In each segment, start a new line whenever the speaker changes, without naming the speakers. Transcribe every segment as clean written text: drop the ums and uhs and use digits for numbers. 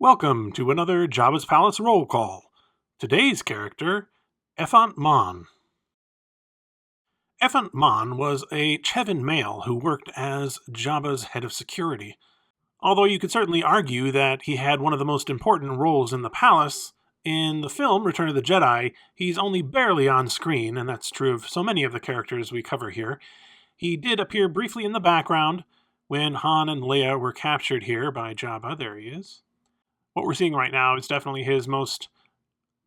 Welcome to another Jabba's Palace roll call. Today's character, Ephant Mon. Ephant Mon was a Chevin male who worked as Jabba's head of security. Although you could certainly argue that he had one of the most important roles in the palace, in the film Return of the Jedi, he's only barely on screen, and that's true of so many of the characters we cover here. He did appear briefly in the background when Han and Leia were captured here by Jabba. There he is. What we're seeing right now is definitely his most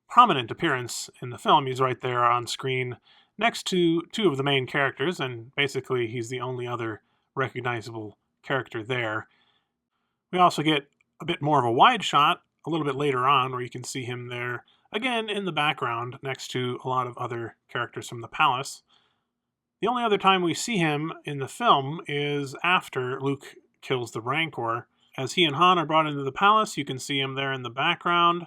prominent appearance in the film. He's right there on screen next to two of the main characters, and basically he's the only other recognizable character there. We also get a bit more of a wide shot a little bit later on where you can see him there again in the background next to a lot of other characters from the palace. The only other time we see him in the film is after Luke kills the Rancor. As he and Han are brought into the palace, you can see him there in the background,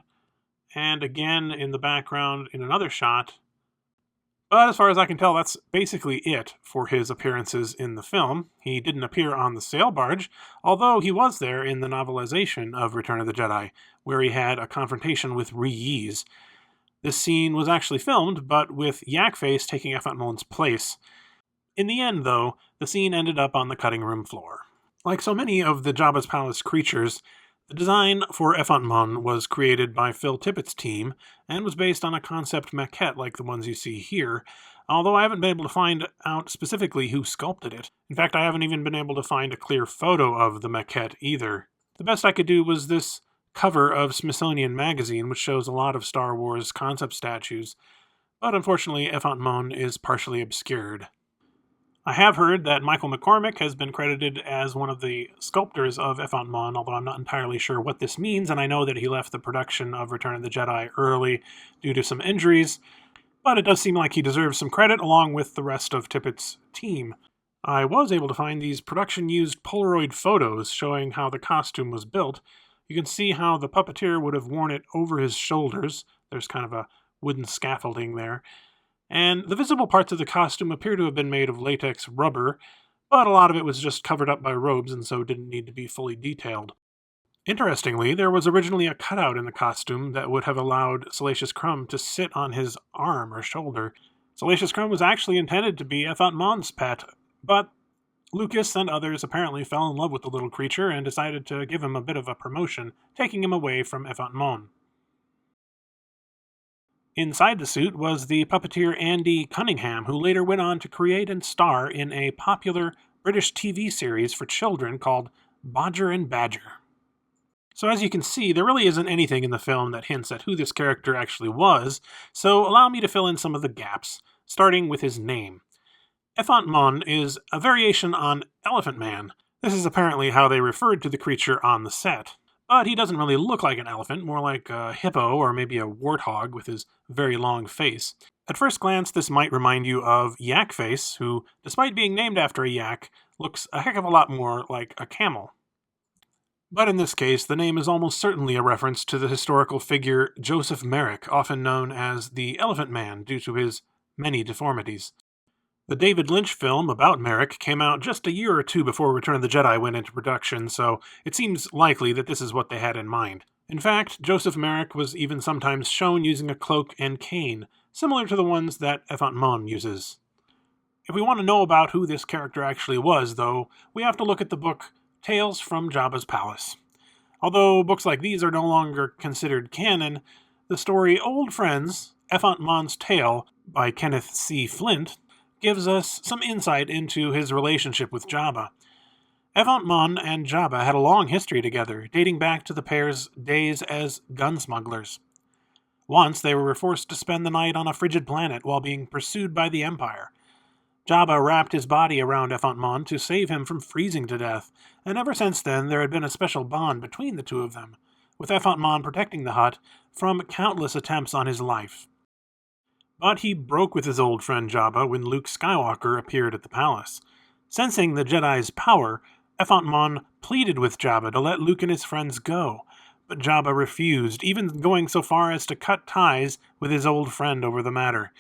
and again in the background in another shot. But as far as I can tell, that's basically it for his appearances in the film. He didn't appear on the sail barge, although he was there in the novelization of Return of the Jedi, where he had a confrontation with Reese. This scene was actually filmed, but with Yakface taking Ephant Mon's place. In the end, though, the scene ended up on the cutting room floor. Like so many of the Jabba's Palace creatures, the design for Ephant Mon was created by Phil Tippett's team and was based on a concept maquette like the ones you see here, although I haven't been able to find out specifically who sculpted it. In fact, I haven't even been able to find a clear photo of the maquette either. The best I could do was this cover of Smithsonian Magazine, which shows a lot of Star Wars concept statues, but unfortunately Ephant Mon is partially obscured. I have heard that Michael McCormick has been credited as one of the sculptors of Ephant Mon, although I'm not entirely sure what this means, and I know that he left the production of Return of the Jedi early due to some injuries, but it does seem like he deserves some credit along with the rest of Tippett's team. I was able to find these production-used Polaroid photos showing how the costume was built. You can see how the puppeteer would have worn it over his shoulders. There's kind of a wooden scaffolding there. And the visible parts of the costume appear to have been made of latex rubber, but a lot of it was just covered up by robes and so didn't need to be fully detailed. Interestingly, there was originally a cutout in the costume that would have allowed Salacious Crumb to sit on his arm or shoulder. Salacious Crumb was actually intended to be Ephant Mon's pet, but Lucas and others apparently fell in love with the little creature and decided to give him a bit of a promotion, taking him away from Ephant Mon. Inside the suit was the puppeteer Andy Cunningham, who later went on to create and star in a popular British TV series for children called Bodger and Badger. So as you can see, there really isn't anything in the film that hints at who this character actually was, so allow me to fill in some of the gaps, starting with his name. Ephant Mon is a variation on Elephant Man. This is apparently how they referred to the creature on the set. But he doesn't really look like an elephant, more like a hippo or maybe a warthog with his very long face. At first glance, this might remind you of Yakface, who, despite being named after a yak, looks a heck of a lot more like a camel. But in this case, the name is almost certainly a reference to the historical figure Joseph Merrick, often known as the Elephant Man due to his many deformities. The David Lynch film about Merrick came out just a year or two before Return of the Jedi went into production, so it seems likely that this is what they had in mind. In fact, Joseph Merrick was even sometimes shown using a cloak and cane, similar to the ones that Ephant Mon uses. If we want to know about who this character actually was, though, we have to look at the book Tales from Jabba's Palace. Although books like these are no longer considered canon, the story Old Friends, Ephant Mon's Tale by Kenneth C. Flint gives us some insight into his relationship with Jabba. Ephant Mon and Jabba had a long history together, dating back to the pair's days as gun smugglers. Once they were forced to spend the night on a frigid planet while being pursued by the Empire. Jabba wrapped his body around Ephant Mon to save him from freezing to death, and ever since then there had been a special bond between the two of them, with Ephant Mon protecting the hut from countless attempts on his life. But he broke with his old friend Jabba when Luke Skywalker appeared at the palace. Sensing the Jedi's power, Ephant Mon pleaded with Jabba to let Luke and his friends go, but Jabba refused, even going so far as to cut ties with his old friend over the matter.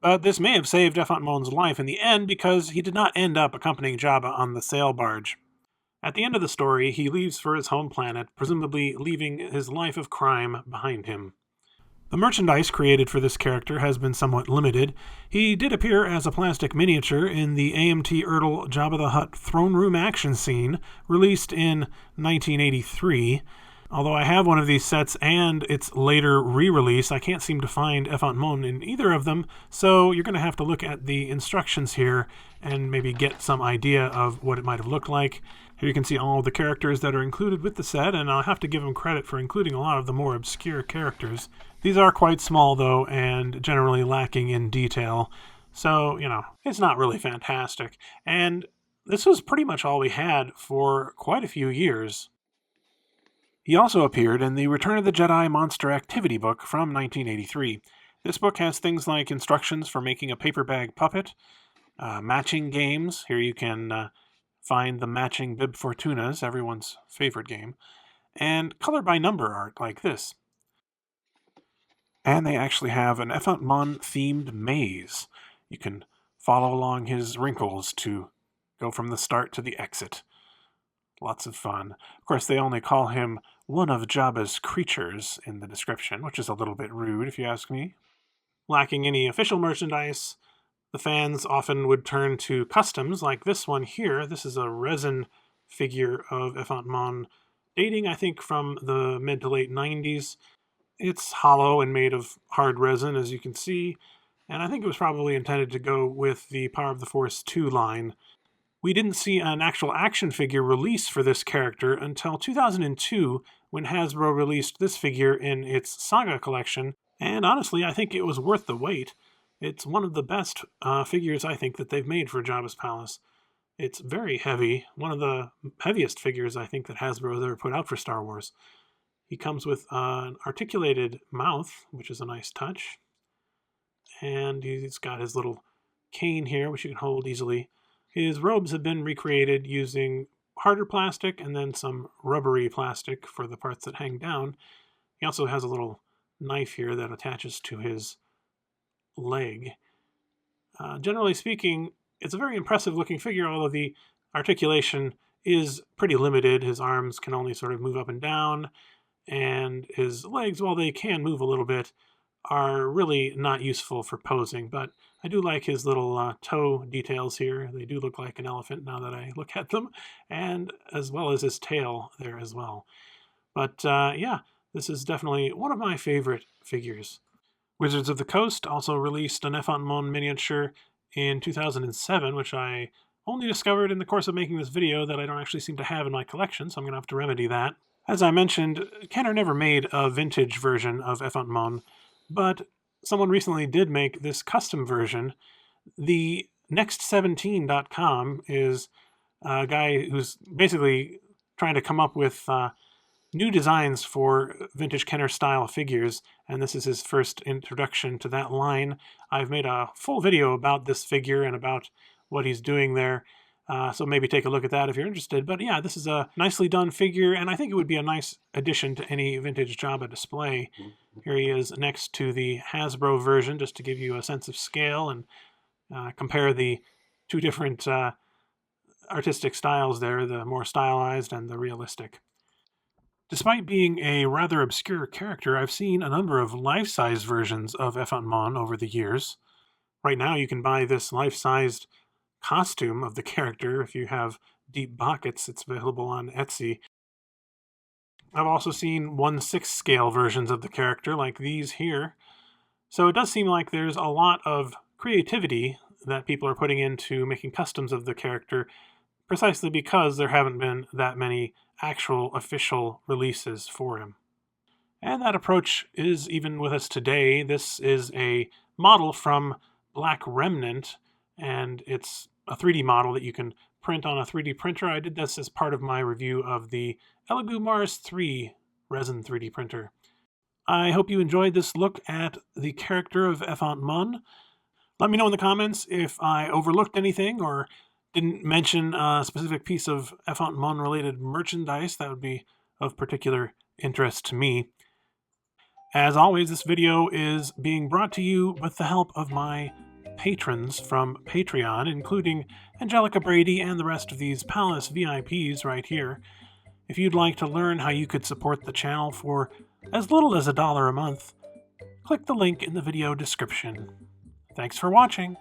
But this may have saved Ephant Mon's life in the end because he did not end up accompanying Jabba on the sail barge. At the end of the story, he leaves for his home planet, presumably leaving his life of crime behind him. The merchandise created for this character has been somewhat limited. He did appear as a plastic miniature in the AMT Ertl Jabba the Hutt throne room action scene, released in 1983. Although I have one of these sets and its later re-release, I can't seem to find Ephant Mon in either of them, so you're going to have to look at the instructions here and maybe get some idea of what it might have looked like. Here you can see all of the characters that are included with the set, and I'll have to give them credit for including a lot of the more obscure characters. These are quite small, though, and generally lacking in detail, so, it's not really fantastic. And this was pretty much all we had for quite a few years. He also appeared in the Return of the Jedi Monster Activity book from 1983. This book has things like instructions for making a paper bag puppet, matching games. Here you can find the matching Bib Fortunas, everyone's favorite game, and color-by-number art like this. And they actually have an Ephant Mon themed maze. You can follow along his wrinkles to go from the start to the exit. Lots of fun. Of course, they only call him one of Jabba's creatures in the description, which is a little bit rude if you ask me. Lacking any official merchandise, the fans often would turn to customs like this one here. This is a resin figure of Ephant Mon, dating, I think, from the mid to late 90s. It's hollow and made of hard resin, as you can see, and I think it was probably intended to go with the Power of the Force 2 line. We didn't see an actual action figure release for this character until 2002, when Hasbro released this figure in its Saga collection, and honestly, I think it was worth the wait. It's one of the best figures, I think, that they've made for Jabba's Palace. It's very heavy, one of the heaviest figures, I think, that Hasbro has ever put out for Star Wars. He comes with an articulated mouth, which is a nice touch. And he's got his little cane here, which you can hold easily. His robes have been recreated using harder plastic and then some rubbery plastic for the parts that hang down. He also has a little knife here that attaches to his leg. Generally speaking, it's a very impressive looking figure, although the articulation is pretty limited. His arms can only sort of move up and down, and his legs, while they can move a little bit, are really not useful for posing. But I do like his little toe details here. They do look like an elephant now that I look at them, and as well as his tail there as well. But yeah, this is definitely one of my favorite figures. Wizards of the Coast also released an Ephant Mon miniature in 2007, which I only discovered in the course of making this video that I don't actually seem to have in my collection, so I'm going to have to remedy that. As I mentioned, Kenner never made a vintage version of Ephant Mon, but someone recently did make this custom version. The Next17.com is a guy who's basically trying to come up with new designs for vintage Kenner style figures, and this is his first introduction to that line. I've made a full video about this figure and about what he's doing there, so maybe take a look at that if you're interested. But yeah, this is a nicely done figure, and I think it would be a nice addition to any vintage Jabba display. Here he is next to the Hasbro version, just to give you a sense of scale and compare the two different artistic styles there, the more stylized and the realistic. Despite being a rather obscure character, I've seen a number of life-size versions of Ephant Mon over the years. Right now you can buy this life-sized costume of the character if you have deep pockets. It's available on Etsy. I've also seen 1/6 scale versions of the character like these here. So it does seem like there's a lot of creativity that people are putting into making customs of the character, precisely because there haven't been that many actual official releases for him. And that approach is even with us today. This is a model from Black Remnant, and it's a 3D model that you can print on a 3D printer. I did this as part of my review of the Elegoo Mars 3 resin 3D printer. I hope you enjoyed this look at the character of Ephant Mon. Let me know in the comments if I overlooked anything or didn't mention a specific piece of Ephant Mon related merchandise that would be of particular interest to me. As always, this video is being brought to you with the help of my patrons from Patreon, including Angelica Brady and the rest of these Palace VIPs right here. If you'd like to learn how you could support the channel for as little as $1 a month, click the link in the video description. Thanks for watching.